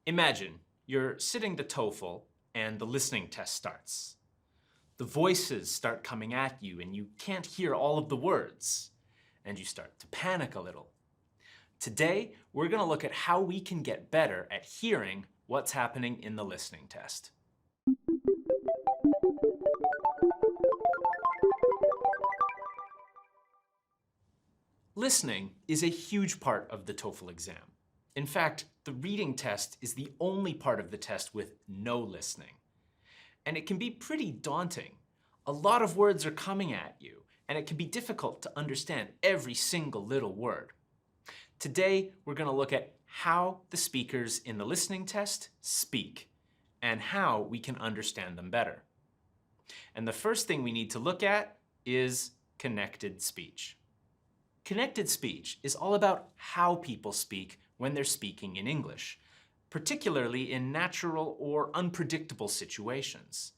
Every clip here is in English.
Imagine you're sitting the TOEFL and the listening test starts. The voices start coming at you and you can't hear all of the words, and you start to panic a little. Today, we're going to look at how we can get better at hearing what's happening in the listening test. Listening is a huge part of the TOEFL exam. In fact, the reading test is the only part of the test with no listening. And it can be pretty daunting. A lot of words are coming at you, and it can be difficult to understand every single little word. Today, we're going to look at how the speakers in the listening test speak, and how we can understand them better. And the first thing we need to look at is connected speech. Connected speech is all about how people speak when they're speaking in English, particularly in natural or unpredictable situations.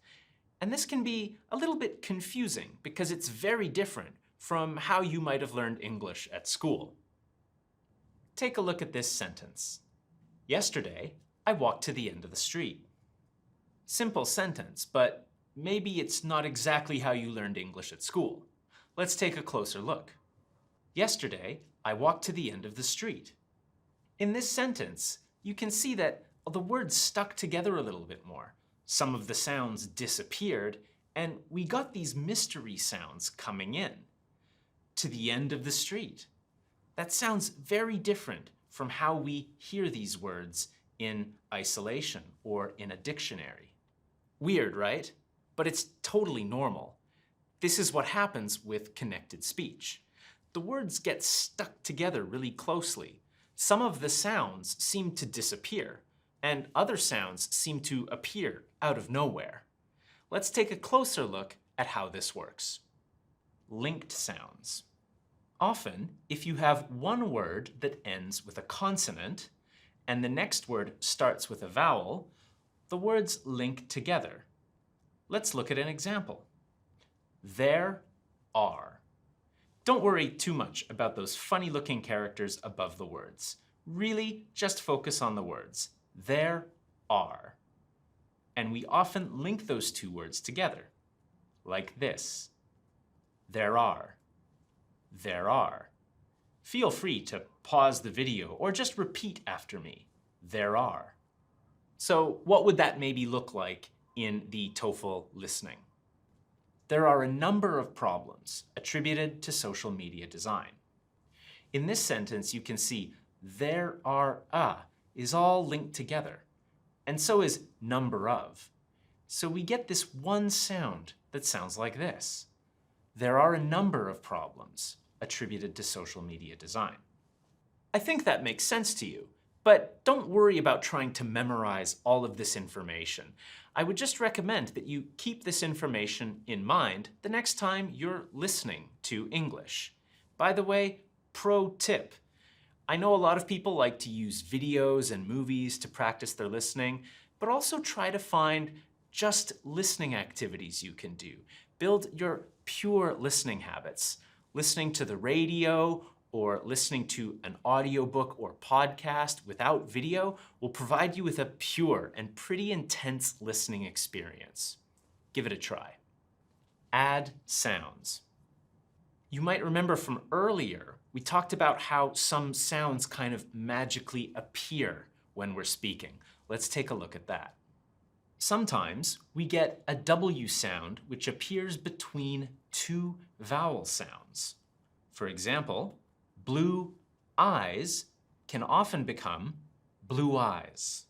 And this can be a little bit confusing because it's very different from how you might have learned English at school. Take a look at this sentence. Yesterday, I walked to the end of the street. Simple sentence, but maybe it's not exactly how you learned English at school. Let's take a closer look. Yesterday, I walked to the end of the street. In this sentence, you can see that the words stuck together a little bit more. Some of the sounds disappeared, and we got these mystery sounds coming in. To the end of the street. That sounds very different from how we hear these words in isolation or in a dictionary. Weird, right? But it's totally normal. This is what happens with connected speech. The words get stuck together really closely. Some of the sounds seem to disappear, and other sounds seem to appear out of nowhere. Let's take a closer look at how this works. Linked sounds. Often, if you have one word that ends with a consonant, and the next word starts with a vowel, the words link together. Let's look at an example. There are. Don't worry too much about those funny-looking characters above the words. Really, just focus on the words. There are. And we often link those two words together, like this. There are. There are. Feel free to pause the video or just repeat after me. There are. So what would that maybe look like in the TOEFL listening? There are a number of problems attributed to social media design. In this sentence, you can see there are is all linked together, and so is number of. So we get this one sound that sounds like this. There are a number of problems attributed to social media design. I think that makes sense to you, but don't worry about trying to memorize all of this information. I would just recommend that you keep this information in mind the next time you're listening to English. By the way, pro tip. I know a lot of people like to use videos and movies to practice their listening, but also try to find just listening activities you can do. Build your pure listening habits. Listening to the radio or listening to an audiobook or podcast without video will provide you with a pure and pretty intense listening experience. Give it a try. Add sounds. You might remember from earlier, we talked about how some sounds kind of magically appear when we're speaking. Let's take a look at that. Sometimes we get a W sound which appears between two vowel sounds. For example, blue eyes can often become blue eyes.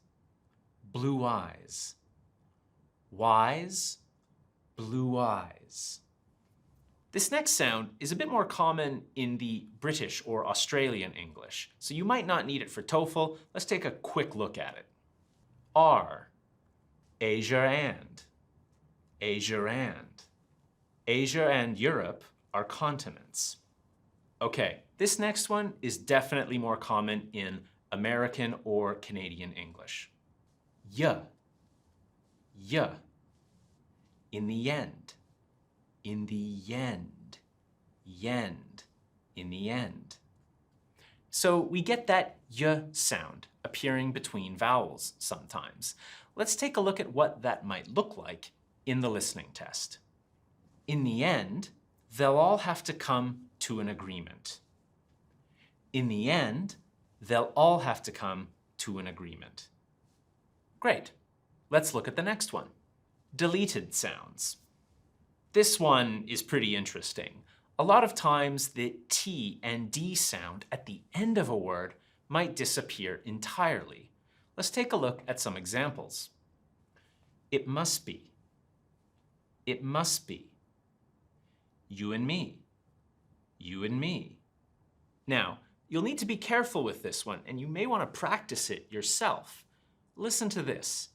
Blue eyes. Wise, blue eyes. This next sound is a bit more common in the British or Australian English, so you might not need it for TOEFL. Let's take a quick look at it. Are. Asia and. Asia and. Asia and Europe are continents. Okay, this next one is definitely more common in American or Canadian English. Yeah. Yeah. In the end. In the end. Yend. In the end. So we get that y sound appearing between vowels sometimes. Let's take a look at what that might look like in the listening test. In the end, they'll all have to come to an agreement. In the end, they'll all have to come to an agreement. Great. Let's look at the next one. Deleted sounds. This one is pretty interesting. A lot of times the T and D sound at the end of a word might disappear entirely. Let's take a look at some examples. It must be. It must be. You and me. You and me. Now, you'll need to be careful with this one, and you may want to practice it yourself. Listen to this.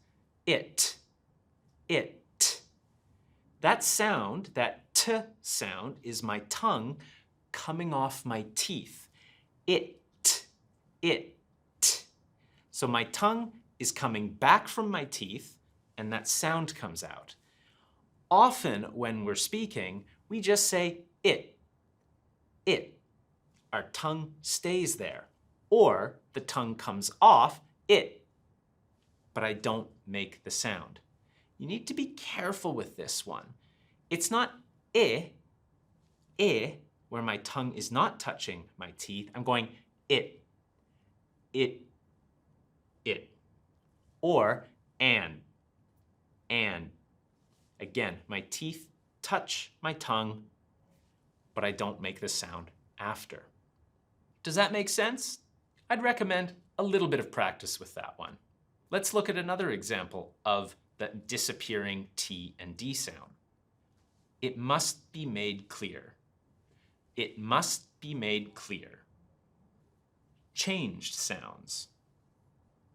It. It. That sound, that T sound, is my tongue coming off my teeth. It. It. So my tongue is coming back from my teeth, and that sound comes out. Often when we're speaking, we just say it. It. Our tongue stays there. Or the tongue comes off it, but I don't make the sound. You need to be careful with this one. It's not where my tongue is not touching my teeth. I'm going it. Or and. Again, my teeth touch my tongue, but I don't make the sound after. Does that make sense? I'd recommend a little bit of practice with that one. Let's look at another example of the disappearing T and D sound. It must be made clear. It must be made clear. Changed sounds.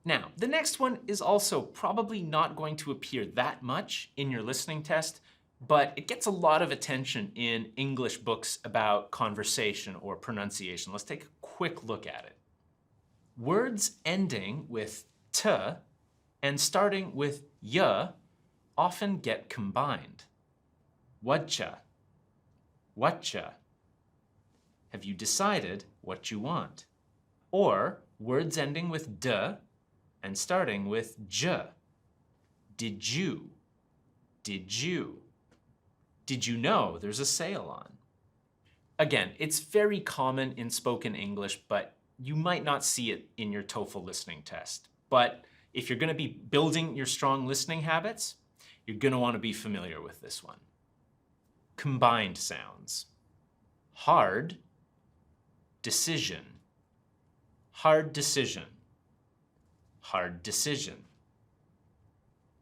Now, the next one is also probably not going to appear that much in your listening test, but it gets a lot of attention in English books about conversation or pronunciation. Let's take a quick look at it. Words ending with t and starting with y often get combined. Whatcha? Whatcha? Have you decided what you want? Or words ending with d and starting with j. Did you? Did you? Did you know there's a sale on? Again, it's very common in spoken English, but you might not see it in your TOEFL listening test. But if you're going to be building your strong listening habits, you're going to want to be familiar with this one. Combined sounds. Hard, decision. Hard decision. Hard decision.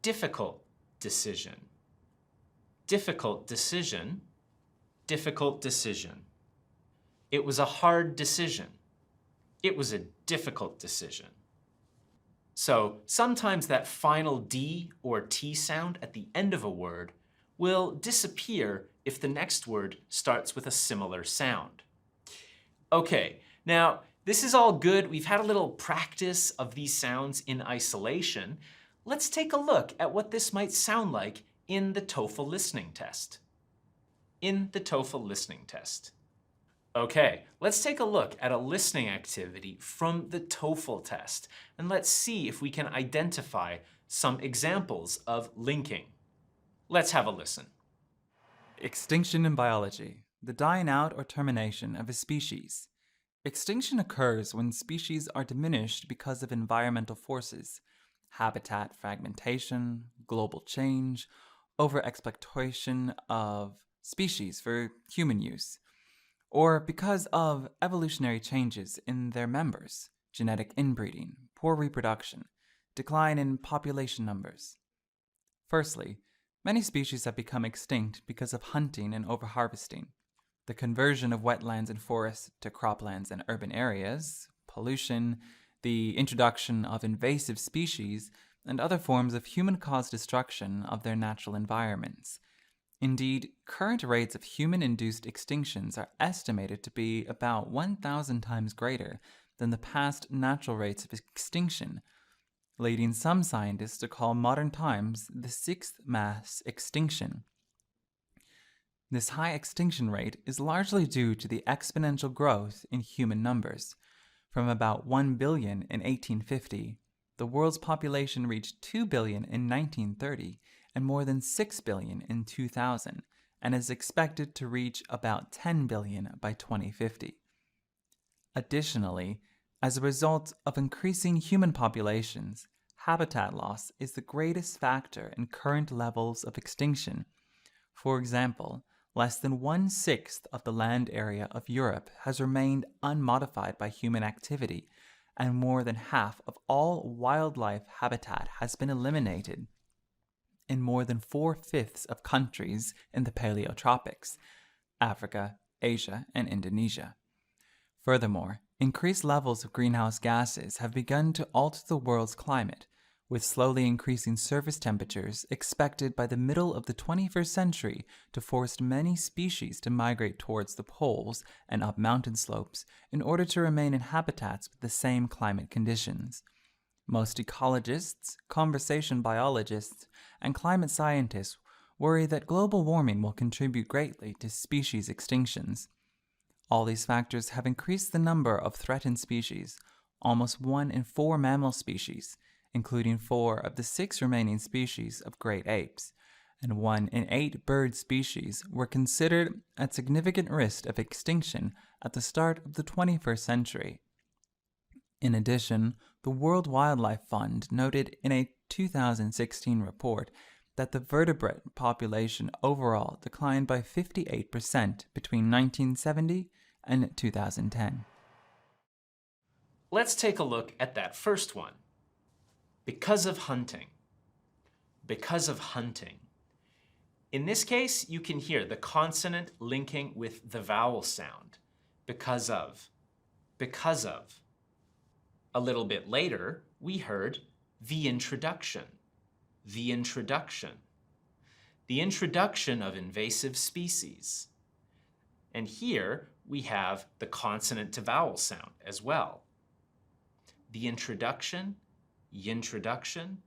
Difficult decision. Difficult decision. Difficult decision. It was a hard decision. It was a difficult decision. So sometimes that final D or T sound at the end of a word will disappear if the next word starts with a similar sound. Okay, now this is all good. We've had a little practice of these sounds in isolation. Let's take a look at what this might sound like in the TOEFL listening test. In the TOEFL listening test. Okay, let's take a look at a listening activity from the TOEFL test, and let's see if we can identify some examples of linking. Let's have a listen. Extinction in biology, the dying out or termination of a species. Extinction occurs when species are diminished because of environmental forces, habitat fragmentation, global change, overexploitation of species for human use, or because of evolutionary changes in their members, genetic inbreeding, poor reproduction, decline in population numbers. Firstly, many species have become extinct because of hunting and overharvesting, the conversion of wetlands and forests to croplands and urban areas, pollution, the introduction of invasive species, and other forms of human-caused destruction of their natural environments. Indeed, current rates of human-induced extinctions are estimated to be about 1,000 times greater than the past natural rates of extinction, leading some scientists to call modern times the sixth mass extinction. This high extinction rate is largely due to the exponential growth in human numbers. From about 1 billion in 1850, the world's population reached 2 billion in 1930 and more than 6 billion in 2000, and is expected to reach about 10 billion by 2050. Additionally, as a result of increasing human populations, habitat loss is the greatest factor in current levels of extinction. For example, less than 1/6 of the land area of Europe has remained unmodified by human activity, and more than half of all wildlife habitat has been eliminated. In more than 4/5 of countries in the Paleotropics, Africa, Asia, and Indonesia. Furthermore, increased levels of greenhouse gases have begun to alter the world's climate, with slowly increasing surface temperatures expected by the middle of the 21st century to force many species to migrate towards the poles and up mountain slopes in order to remain in habitats with the same climate conditions. Most ecologists, conservation biologists, and climate scientists worry that global warming will contribute greatly to species extinctions. All these factors have increased the number of threatened species, almost 1 in 4 mammal species, including 4 of the 6 remaining species of great apes, and 1 in 8 bird species were considered at significant risk of extinction at the start of the 21st century. In addition, the World Wildlife Fund noted in a 2016 report that the vertebrate population overall declined by 58% between 1970 and 2010. Let's take a look at that first one. Because of hunting. Because of hunting. In this case, you can hear the consonant linking with the vowel sound. Because of. Because of. A little bit later, we heard the introduction. The introduction. The introduction of invasive species. And here we have the consonant to vowel sound as well. The introduction, yintroduction,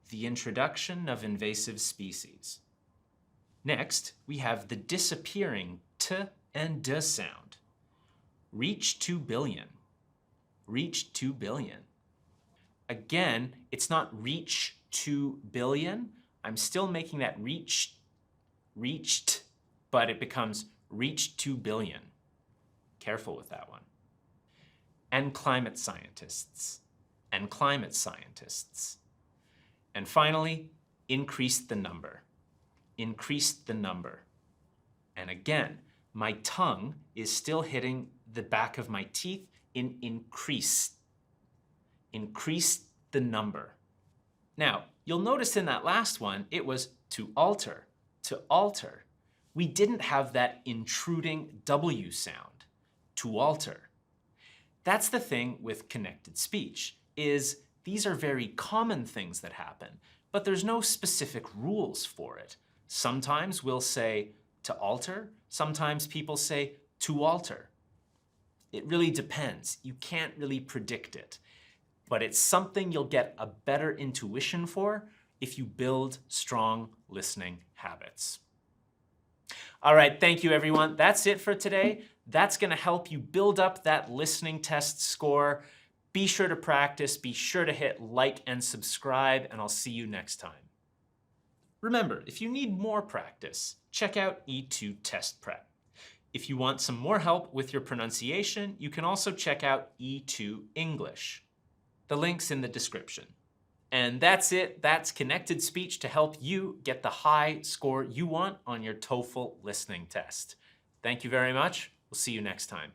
the introduction of invasive species. Next, we have the disappearing t and d sound. Reach 2 billion. Reach 2 billion. Again, it's not reach 2 billion. I'm still making that reached, but it becomes reach 2 billion. Careful with that one. And climate scientists. And climate scientists. And finally, increase the number. Increase the number. And again, my tongue is still hitting the back of my teeth in increase. Increase the number. Now, you'll notice in that last one, it was to alter, to alter. We didn't have that intruding W sound, to alter. That's the thing with connected speech, is these are very common things that happen, but there's no specific rules for it. Sometimes we'll say to alter, sometimes people say to alter. It really depends. You can't really predict it, but it's something you'll get a better intuition for if you build strong listening habits. All right, thank you everyone. That's it for today. That's gonna help you build up that listening test score. Be sure to practice, be sure to hit like and subscribe, and I'll see you next time. Remember, if you need more practice, check out E2 Test Prep. If you want some more help with your pronunciation, you can also check out E2 English. The link's in the description. And that's it. That's connected speech to help you get the high score you want on your TOEFL listening test. Thank you very much. We'll see you next time.